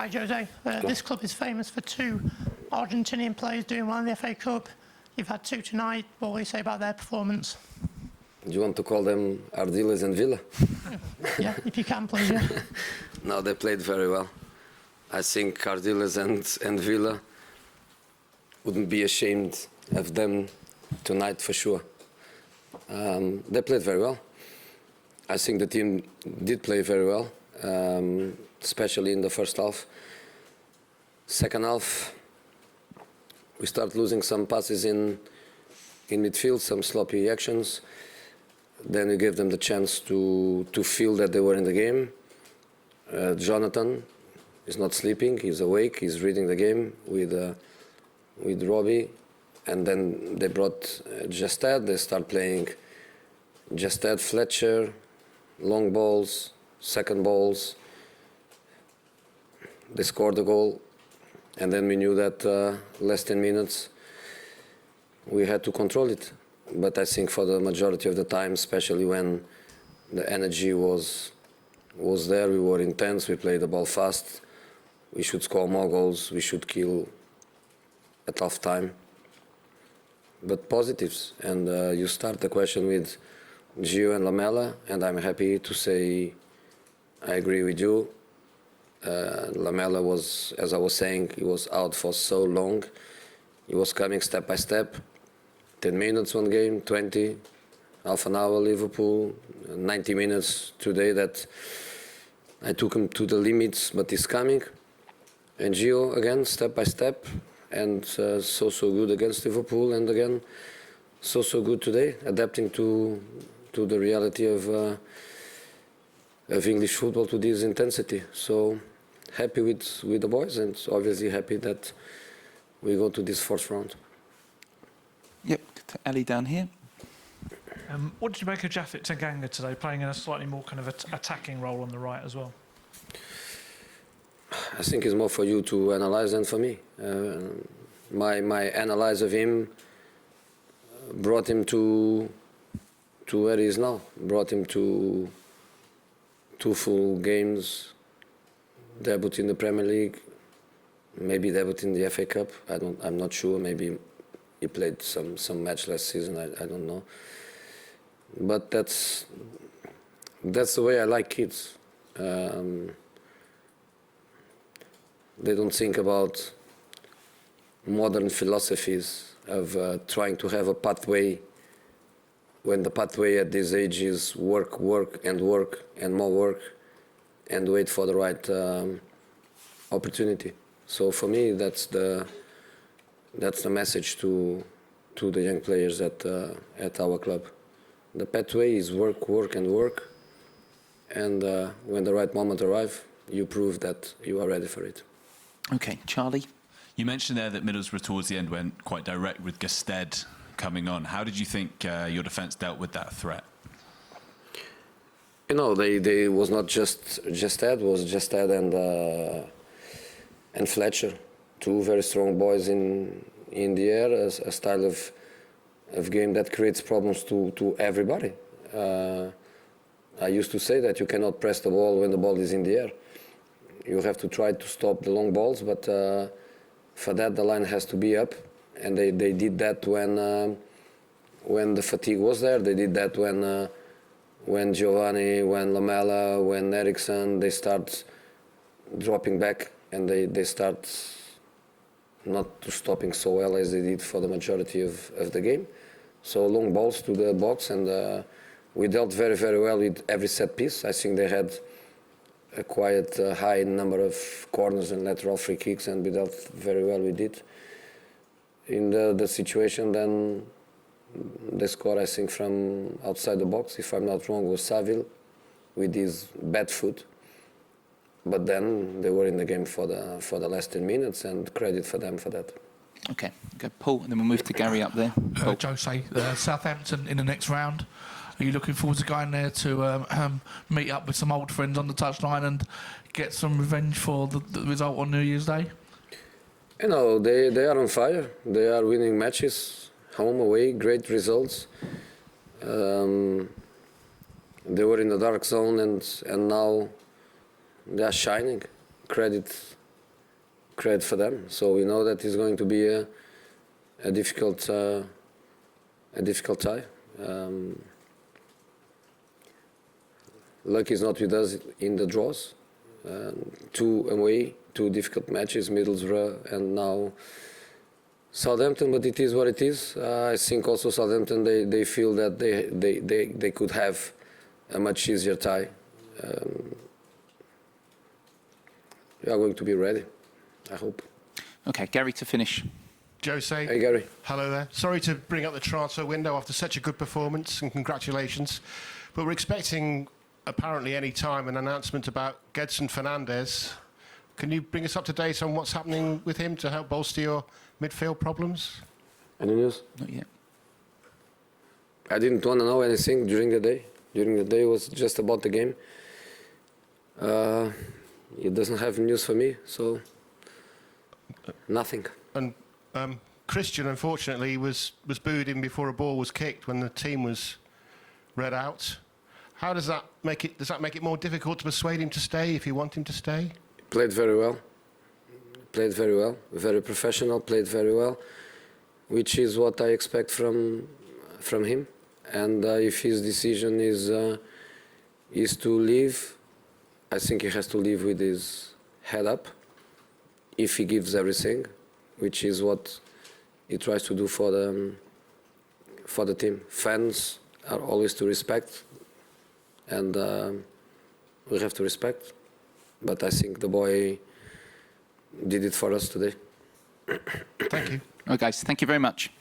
Hi Jose, this club is famous for two Argentinian players doing well in the FA Cup. You've had two tonight. What will you say about their performance? Do you want to call them Ardiles and Villa? Yeah, if you can, please, yeah. No, they played very well. I think Ardiles and Villa wouldn't be ashamed of them tonight for sure. They played very well. I think the team did play very well, especially in the first half. Second half, we start losing some passes in midfield, some sloppy actions. Then we gave them the chance to feel that they were in the game. Jonathan is not sleeping, he's awake, he's reading the game with Robbie. And then they brought Gested, they start playing Gested, Fletcher, long balls, second balls. They scored the goal. And then we knew that less 10 minutes we had to control it. But I think for the majority of the time, especially when the energy was there, we were intense, we played the ball fast, we should score more goals, we should kill at half time. But positives, and you start the question with Gio and Lamela, and I'm happy to say I agree with you. Lamela was, as I was saying, he was out for so long. He was coming step by step. 10 minutes one game, 20, half an hour Liverpool, 90 minutes today that I took him to the limits, but he's coming. And Gio, again, step by step, and so good against Liverpool, and again, so good today, adapting to the reality of English football, to this intensity. So happy with the boys, and obviously happy that we go to this fourth round. Yep, to Ali down here. What did you make of Japhet Tanganga today, playing in a slightly more kind of attacking role on the right as well? I think it's more for you to analyze than for me. My analyze of him brought him to where he is now. Brought him to 2 full games, debut in the Premier League, maybe debut in the FA Cup. I'm not sure. Maybe he played some match last season. I don't know. But that's the way I like kids. They don't think about modern philosophies of trying to have a pathway, when the pathway at this age is work and more work and wait for the right opportunity. So for me, that's the message to the young players at our club. The pathway is work and when the right moment arrives, you prove that you are ready for it. Okay, Charlie. You mentioned there that Middlesbrough towards the end went quite direct with Gested coming on. How did you think your defence dealt with that threat? You know, they was not just Gested, was Gested and Fletcher, two very strong boys in the air, a style of game that creates problems to everybody. I used to say that you cannot press the ball when the ball is in the air. You have to try to stop the long balls, but for that the line has to be up, and they did that when the fatigue was there. They did that when Giovanni, when Lamela, when Eriksson, they start dropping back, and they start not stopping so well as they did for the majority of the game. So long balls to the box, and we dealt very, very well with every set piece. I think they had a quite high number of corners and lateral free kicks, and we dealt very well with it. In the situation, then they scored, I think, from outside the box, if I'm not wrong, was Saville with his bad foot. But then they were in the game for the last 10 minutes, and credit for them for that. Okay, go Paul, and then we'll move to Gary up there. Jose, Southampton in the next round. Are you looking forward to going there to meet up with some old friends on the touchline and get some revenge for the result on New Year's Day? You know, they are on fire. They are winning matches, home, away, great results. They were in the dark zone, and now they are shining. Credit credit for them. So we know that it's going to be a difficult tie. Luck is not with us in the draws. 2 away, 2 difficult matches, Middlesbrough and now Southampton, but it is what it is. I think also Southampton, they feel that they could have a much easier tie. We are going to be ready, I hope. Okay, Gary to finish. Jose. Hey, Gary. Hello there. Sorry to bring up the transfer window after such a good performance, and congratulations. But we're expecting, apparently any time, an announcement about Gedson Fernandes. Can you bring us up to date on what's happening with him to help bolster your midfield problems? Any news? Not yet. I didn't want to know anything during the day. During the day was just about the game. It doesn't have news for me, so nothing. And Christian, unfortunately, was booed in before a ball was kicked when the team was read out. How does that make it? Does that make it more difficult to persuade him to stay if you want him to stay? Played very well. Played very well. Very professional. Played very well, which is what I expect from him. And if his decision is to leave, I think he has to leave with his head up. If he gives everything, which is what he tries to do for the team. Fans are always to respect, and we have to respect. But I think the boy did it for us today. Thank you. All right, guys, thank you very much.